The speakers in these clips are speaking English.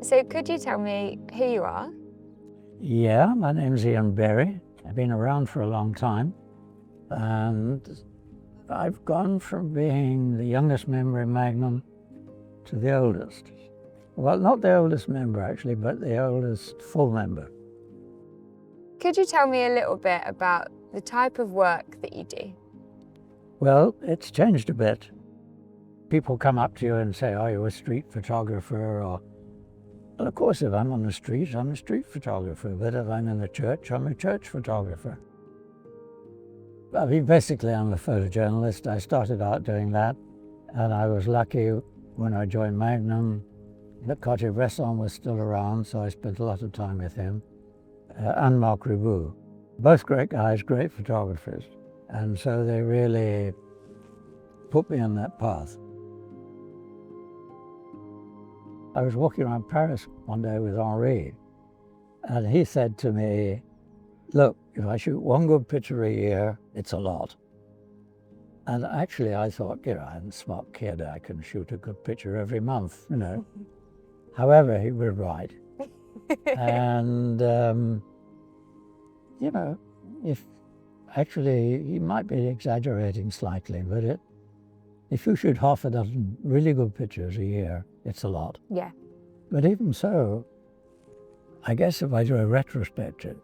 So could you tell me who you are? Yeah, my name's Ian Berry. I've been around for a long time, and I've gone from being the youngest member in Magnum to the oldest. Well, not the oldest member actually, but the oldest full member. Could you tell me a little bit about the type of work that you do? Well, it's changed a bit. People come up to you and say, "Are you a street photographer?" Or, well, of course, if I'm on the street, I'm a street photographer. But if I'm in the church, I'm a church photographer. I mean, basically, I'm a photojournalist. I started out doing that, and I was lucky when I joined Magnum that Cartier-Bresson was still around, so I spent a lot of time with him, and Marc Ribou. Both great guys, great photographers, and so they really put me on that path. I was walking around Paris one day with Henri, and he said to me, "Look, if I shoot one good picture a year, it's a lot." And actually I thought, I'm a smart kid, I can shoot a good picture every month, However, he was right. And, if actually he might be exaggerating slightly, but if you shoot half a dozen really good pictures a year, it's a lot. Yeah. But even so, I guess if I do a retrospective,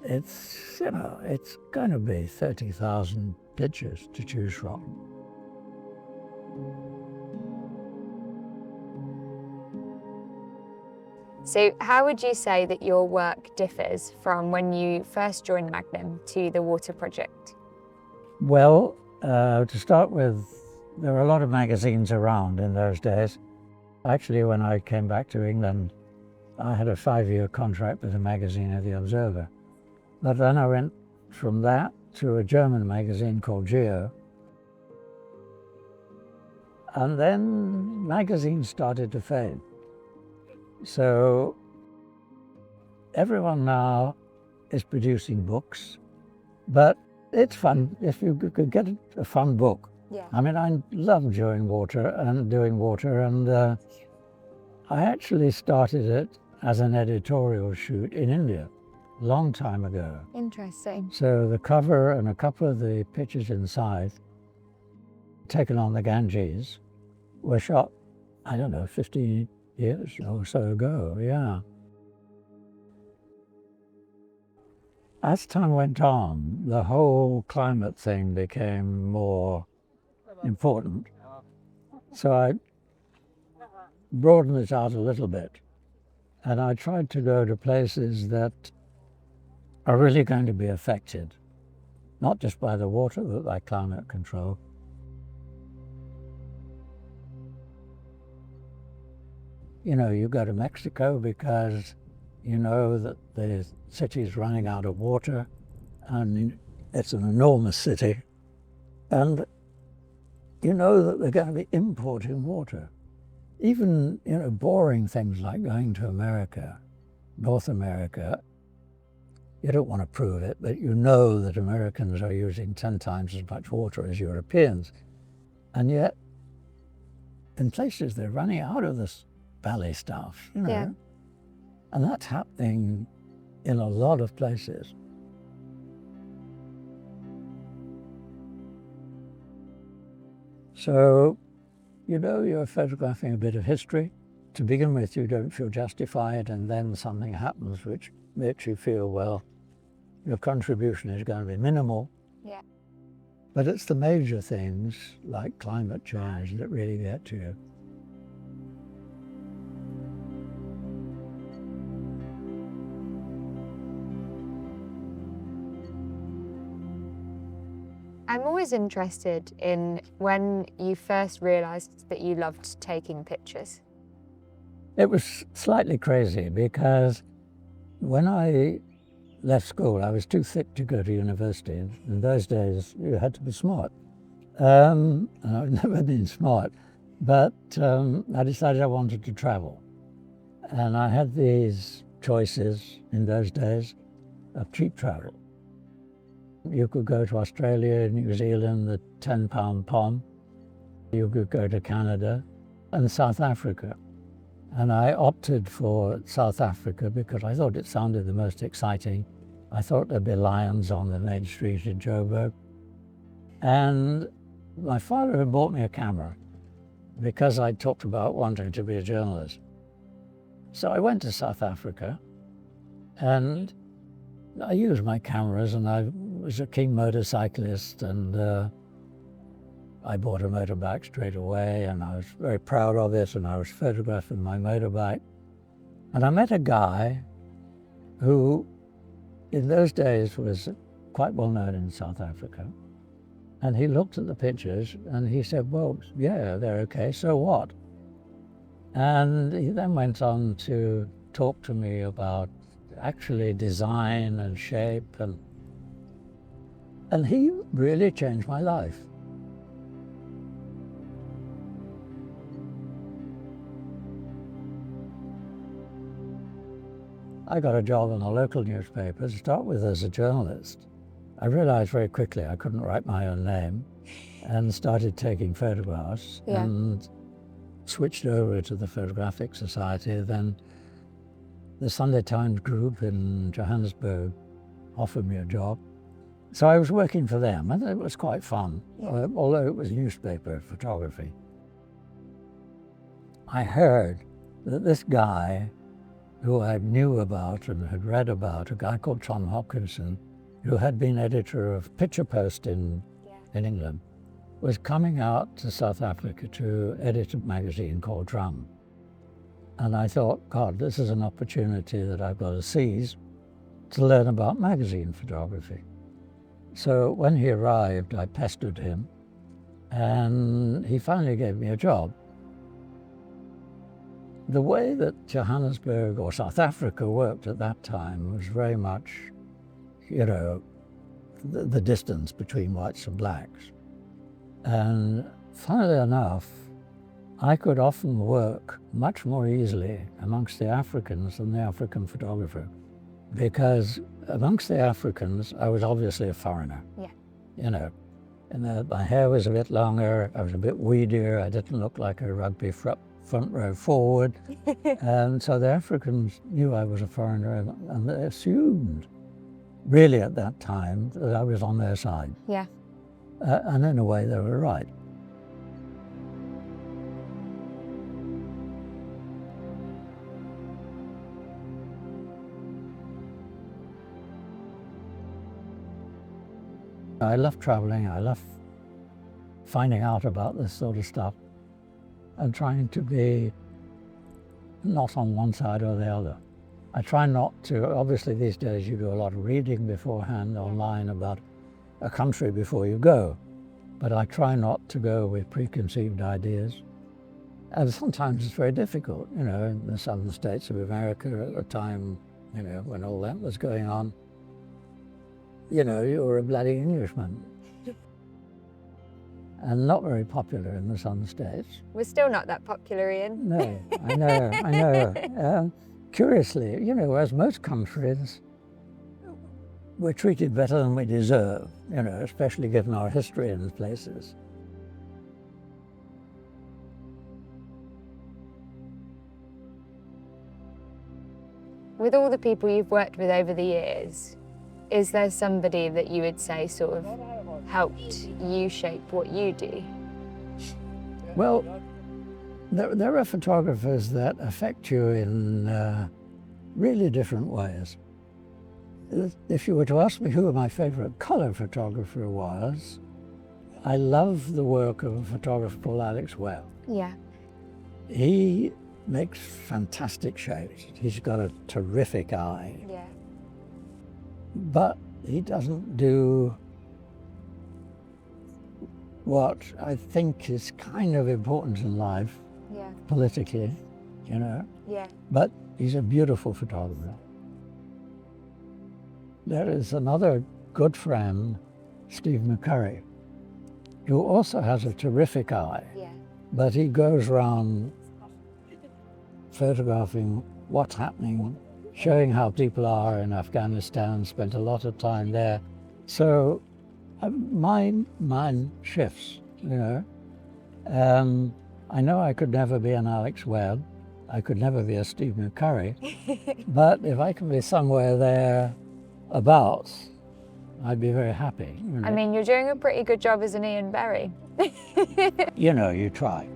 it's going to be 30,000 pictures to choose from. So how would you say that your work differs from when you first joined Magnum to the water project? Well, to start with, there were a lot of magazines around in those days. Actually, when I came back to England, I had a 5-year contract with a magazine of The Observer. But then I went from that to a German magazine called Geo. And then magazines started to fade. So everyone now is producing books, but it's fun if you could get a fun book. Yeah. I mean, I love doing water, and I actually started it as an editorial shoot in India a long time ago. Interesting. So the cover and a couple of the pictures inside, taken on the Ganges, were shot, 50 years or so ago, yeah. As time went on, the whole climate thing became more important. So I broadened it out a little bit, and I tried to go to places that are really going to be affected, not just by the water, but by climate control. You go to Mexico because you know that the city's running out of water, and it's an enormous city, and you know that they're going to be importing water. Even, boring things like going to America, North America, you don't want to prove it, but you know that Americans are using 10 times as much water as Europeans. And yet, in places, they're running out of this valley stuff, Yeah. And that's happening in a lot of places. So, you're photographing a bit of history. To begin with, you don't feel justified, and then something happens which makes you feel, well, your contribution is going to be minimal. Yeah. But it's the major things, like climate change, that really get to you. I'm always interested in when you first realised that you loved taking pictures. It was slightly crazy because when I left school, I was too thick to go to university. In those days, you had to be smart. And I've never been smart, but I decided I wanted to travel. And I had these choices in those days of cheap travel. You could go to Australia, New Zealand, the 10-pound pom. You could go to Canada and South Africa. And I opted for South Africa because I thought it sounded the most exciting. I thought there'd be lions on the main street in Joburg. And my father had bought me a camera because I talked about wanting to be a journalist. So I went to South Africa and I used my cameras, and I was a keen motorcyclist, and I bought a motorbike straight away, and I was very proud of it, and I was photographing my motorbike. And I met a guy who in those days was quite well known in South Africa. And he looked at the pictures and he said, well, yeah, they're okay, so what? And he then went on to talk to me about actually design and shape, and he really changed my life. I got a job in a local newspaper to start with as a journalist. I realized very quickly I couldn't write my own name and started taking photographs and switched over to the Photographic Society. Then the Sunday Times group in Johannesburg offered me a job. So I was working for them, and it was quite fun, although it was newspaper photography. I heard that this guy who I knew about and had read about, a guy called Tom Hopkinson, who had been editor of Picture Post in England, was coming out to South Africa to edit a magazine called Drum. And I thought, God, this is an opportunity that I've got to seize to learn about magazine photography. So when he arrived, I pestered him, and he finally gave me a job. The way that Johannesburg or South Africa worked at that time was very much, you know, the distance between whites and blacks. And funnily enough, I could often work much more easily amongst the Africans than the African photographer, because amongst the Africans, I was obviously a foreigner. You know, and my hair was a bit longer, I was a bit weedier, I didn't look like a rugby front row forward. And so the Africans knew I was a foreigner, and they assumed, really at that time, that I was on their side. And in a way, they were right. I love traveling, I love finding out about this sort of stuff and trying to be not on one side or the other. I try not to, obviously these days you do a lot of reading beforehand online about a country before you go, but I try not to go with preconceived ideas. And sometimes it's very difficult, you know, in the southern states of America at the time, you know, when all that was going on. You know, you were a bloody Englishman. And not very popular in the southern states. We're still not that popular, Ian. No, I know. Curiously, you know, as most countries, we're treated better than we deserve, you know, especially given our history in places. With all the people you've worked with over the years, is there somebody that you would say sort of helped you shape what you do? Well, there are photographers that affect you in really different ways. If you were to ask me who my favorite color photographer was, I love the work of a photographer called Alex Webb. He makes fantastic shapes. He's got a terrific eye. But he doesn't do what I think is kind of important in life, politically, you know. But he's a beautiful photographer. There is another good friend, Steve McCurry, who also has a terrific eye, but he goes around photographing what's happening, showing how people are in Afghanistan, spent a lot of time there. So my mind shifts, you know. I know I could never be an Alex Webb. I could never be a Steve McCurry, but if I could be somewhere there about, I'd be very happy. I mean, you're doing a pretty good job as an Ian Berry. You know, you try.